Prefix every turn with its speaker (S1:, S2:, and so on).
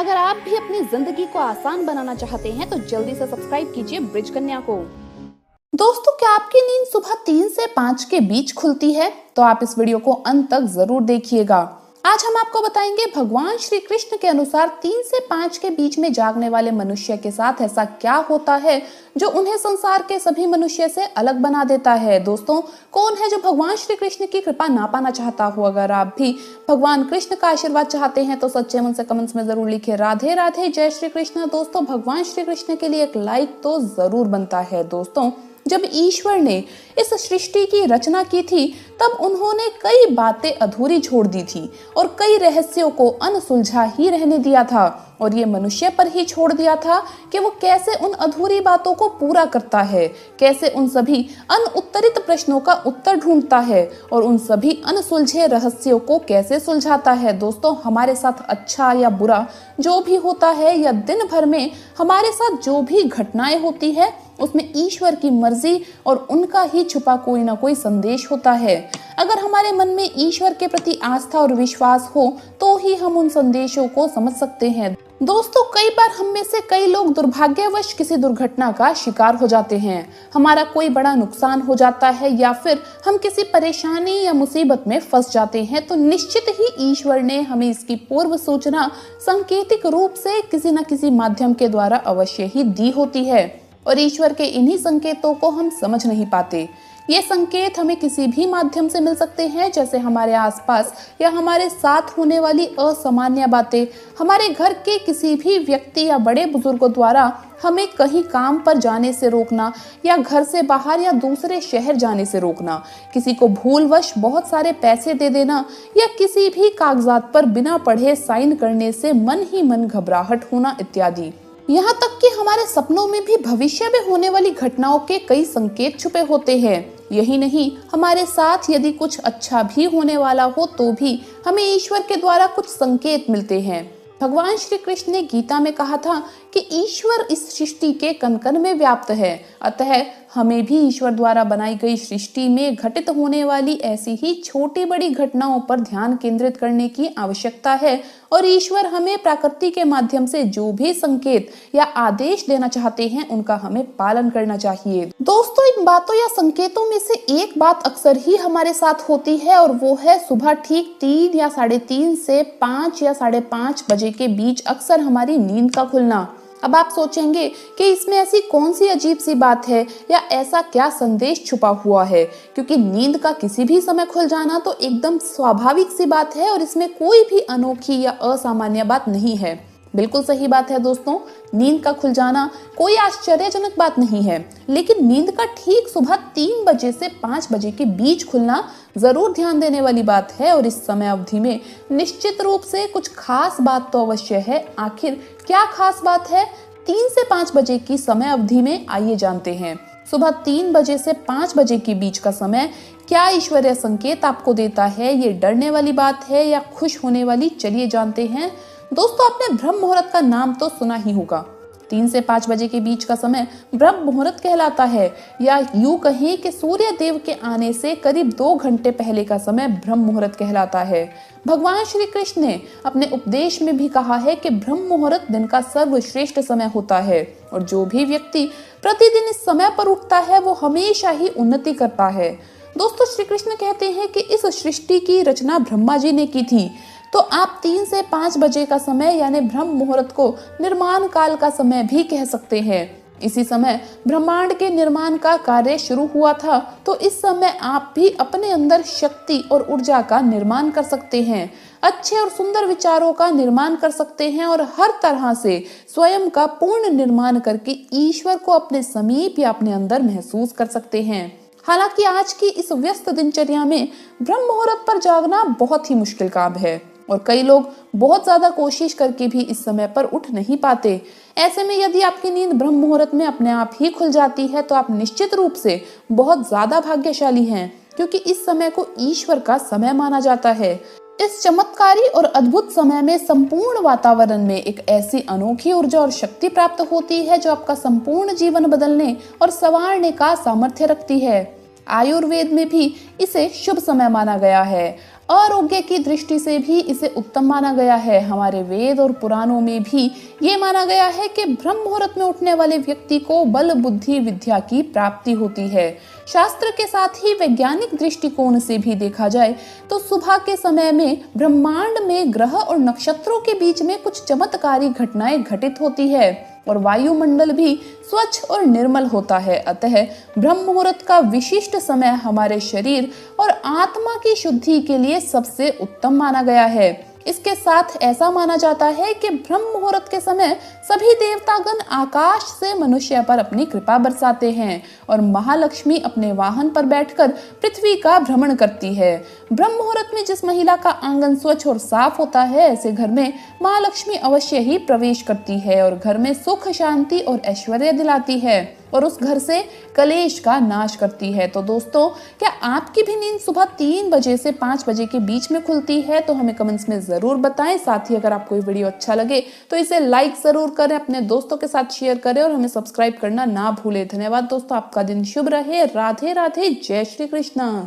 S1: अगर आप भी अपनी जिंदगी को आसान बनाना चाहते हैं तो जल्दी से सब्सक्राइब कीजिए ब्रिज कन्या को। दोस्तों, क्या आपकी नींद सुबह 3 से 5 के बीच खुलती है? तो आप इस वीडियो को अंत तक जरूर देखिएगा। आज हम आपको बताएंगे भगवान श्री कृष्ण के अनुसार 3 से 5 के बीच में जागने वाले मनुष्य के साथ ऐसा क्या होता है जो उन्हें संसार के सभी मनुष्य से अलग बना देता है। दोस्तों, कौन है जो भगवान श्री कृष्ण की कृपा ना पाना चाहता हो? अगर आप भी भगवान कृष्ण का आशीर्वाद चाहते हैं तो सच्चे मन से कमेंट्स में जरूर लिखे राधे राधे, जय श्री कृष्ण। दोस्तों, भगवान श्री कृष्ण के लिए एक लाइक तो जरूर बनता है। दोस्तों, जब ईश्वर ने इस सृष्टि की रचना की थी तब उन्होंने कई बातें अधूरी छोड़ दी थी और कई रहस्यों को अनसुलझा ही रहने दिया था, और ये मनुष्य पर ही छोड़ दिया था कि वो कैसे उन अधूरी बातों को पूरा करता है, कैसे उन सभी अनउत्तरित प्रश्नों का उत्तर ढूंढता है और उन सभी अनसुलझे रहस्यों को कैसे सुलझाता है। दोस्तों, हमारे साथ अच्छा या बुरा जो भी होता है या दिन भर में हमारे साथ जो भी घटनाएं होती है उसमें ईश्वर की मर्जी और उनका ही छुपा कोई ना कोई संदेश होता है। अगर हमारे मन में ईश्वर के प्रति आस्था और विश्वास हो तो ही हम उन संदेशों को समझ सकते हैं। दोस्तों, कई बार हम में से कई लोग दुर्भाग्यवश किसी दुर्घटना का शिकार हो जाते हैं, हमारा कोई बड़ा नुकसान हो जाता है या फिर हम किसी परेशानी या मुसीबत में फंस जाते हैं, तो निश्चित ही ईश्वर ने हमें इसकी पूर्व सूचना सांकेतिक रूप से किसी न किसी माध्यम के द्वारा अवश्य ही दी होती है, और ईश्वर के इन्हीं संकेतों को हम समझ नहीं पाते। ये संकेत हमें किसी भी माध्यम से मिल सकते हैं, जैसे हमारे आसपास या हमारे साथ होने वाली असामान्य बातें, हमारे घर के किसी भी व्यक्ति या बड़े बुजुर्गों द्वारा हमें कहीं काम पर जाने से रोकना, या घर से बाहर या दूसरे शहर जाने से रोकना, किसी को भूलवश बहुत सारे पैसे दे देना, या किसी भी कागजात पर बिना पढ़े साइन करने से मन ही मन घबराहट होना इत्यादि। यहाँ तक कि हमारे सपनों में भी भविष्य में होने वाली घटनाओं के कई संकेत छुपे होते हैं। यही नहीं, हमारे साथ यदि कुछ अच्छा भी होने वाला हो तो भी हमें ईश्वर के द्वारा कुछ संकेत मिलते हैं। भगवान श्री कृष्ण ने गीता में कहा था कि ईश्वर इस सृष्टि के कण कण में व्याप्त है, अतः हमें भी ईश्वर द्वारा बनाई गई सृष्टि में घटित होने वाली ऐसी ही छोटी बड़ी घटनाओं पर ध्यान केंद्रित करने की आवश्यकता है, और ईश्वर हमें प्रकृति के माध्यम से जो भी संकेत या आदेश देना चाहते हैं उनका हमें पालन करना चाहिए। दोस्तों, इन बातों या संकेतों में से एक बात अक्सर ही हमारे साथ होती है, और वो है सुबह ठीक 3 या 3:30 से 5 या 5:30 बजे के बीच अक्सर हमारी नींद का खुलना। अब आप सोचेंगे कि इसमें ऐसी कौन सी अजीब सी बात है या ऐसा क्या संदेश छुपा हुआ है, क्योंकि नींद का किसी भी समय खुल जाना तो एकदम स्वाभाविक सी बात है और इसमें कोई भी अनोखी या असामान्य बात नहीं है। बिल्कुल सही बात है दोस्तों, नींद का खुल जाना कोई आश्चर्यजनक बात नहीं है, लेकिन नींद का ठीक सुबह 3 बजे से 5 बजे के बीच खुलना जरूर ध्यान देने वाली बात है, और इस समय अवधि में निश्चित रूप से कुछ खास बात तो अवश्य है। आखिर क्या खास बात है 3 से 5 बजे की समय अवधि में? आइए जानते हैं। सुबह 3 बजे से 5 बजे के बीच का समय क्या ईश्वरीय संकेत आपको देता है? ये डरने वाली बात है या खुश होने वाली? चलिए जानते हैं। दोस्तों, आपने ब्रह्म मुहूर्त का नाम तो सुना ही होगा। 3 से 5 बजे के बीच का समय ब्रह्म मुहूर्त कहलाता है, या यूं कहें कि सूर्य देव के आने से करीब 2 घंटे पहले का समय ब्रह्म मुहूर्त कहलाता है। भगवान श्री कृष्ण ने अपने उपदेश में भी कहा है कि ब्रह्म मुहूर्त दिन का सर्वश्रेष्ठ समय होता है, और जो भी व्यक्ति प्रतिदिन इस समय पर उठता है वो हमेशा ही उन्नति करता है। दोस्तों, श्री कृष्ण कहते हैं कि इस सृष्टि की रचना ब्रह्मा जी ने की थी, तो आप 3 से 5 बजे का समय यानी ब्रह्म मुहूर्त को निर्माण काल का समय भी कह सकते हैं। इसी समय ब्रह्मांड के निर्माण का कार्य शुरू हुआ था, तो इस समय आप भी अपने अंदर शक्ति और ऊर्जा का निर्माण कर सकते हैं, अच्छे और सुंदर विचारों का निर्माण कर सकते हैं, और हर तरह से स्वयं का पूर्ण निर्माण करके ईश्वर को अपने समीप या अपने अंदर महसूस कर सकते हैं। हालांकि आज की इस व्यस्त दिनचर्या में ब्रह्म मुहूर्त पर जागना बहुत ही मुश्किल काम है, और कई लोग बहुत ज्यादा कोशिश करके भी इस समय पर उठ नहीं पाते। ऐसे में यदि आपकी नींद ब्रह्म मुहूर्त में अपने आप ही खुल जाती है तो आप निश्चित रूप से बहुत ज्यादा भाग्यशाली हैं, क्योंकि इस समय को ईश्वर का समय माना जाता है। इस चमत्कारी और अद्भुत समय में संपूर्ण वातावरण में एक ऐसी अनोखी ऊर्जा और शक्ति प्राप्त होती है जो आपका संपूर्ण जीवन बदलने और संवारने का सामर्थ्य रखती है। आयुर्वेद में भी इसे शुभ समय माना गया है। आरोग्य की दृष्टि से भी इसे उत्तम माना गया है। हमारे वेद और पुराणों में भी ये माना गया है कि ब्रह्म मुहूर्त में उठने वाले व्यक्ति को बल बुद्धि विद्या की प्राप्ति होती है। शास्त्र के साथ ही वैज्ञानिक दृष्टिकोण से भी देखा जाए तो सुबह के समय में ब्रह्मांड में ग्रह और नक्षत्रों के बीच में कुछ चमत्कारी घटनाएं घटित होती है और वायुमंडल भी स्वच्छ और निर्मल होता है। अतः ब्रह्म मुहूर्त का विशिष्ट समय हमारे शरीर और आत्मा की शुद्धि के लिए सबसे उत्तम माना गया है। इसके साथ ऐसा माना जाता है कि ब्रह्म मुहूर्त के समय सभी देवतागण आकाश से मनुष्य पर अपनी कृपा बरसाते हैं और महालक्ष्मी अपने वाहन पर बैठकर पृथ्वी का भ्रमण करती है। ब्रह्म मुहूर्त में जिस महिला का आंगन स्वच्छ और साफ होता है, ऐसे घर में महालक्ष्मी अवश्य ही प्रवेश करती है और घर में सुख शांति और ऐश्वर्य दिलाती है और उस घर से कलेश का नाश करती है। तो दोस्तों, क्या आपकी भी नींद सुबह 3 बजे से 5 बजे के बीच में खुलती है? तो हमें कमेंट्स में जरूर बताएं। साथ ही अगर आपको ये वीडियो अच्छा लगे तो इसे लाइक जरूर करें, अपने दोस्तों के साथ शेयर करें और हमें सब्सक्राइब करना ना भूलें। धन्यवाद दोस्तों, आपका दिन शुभ रहे। राधे राधे, जय श्री कृष्ण।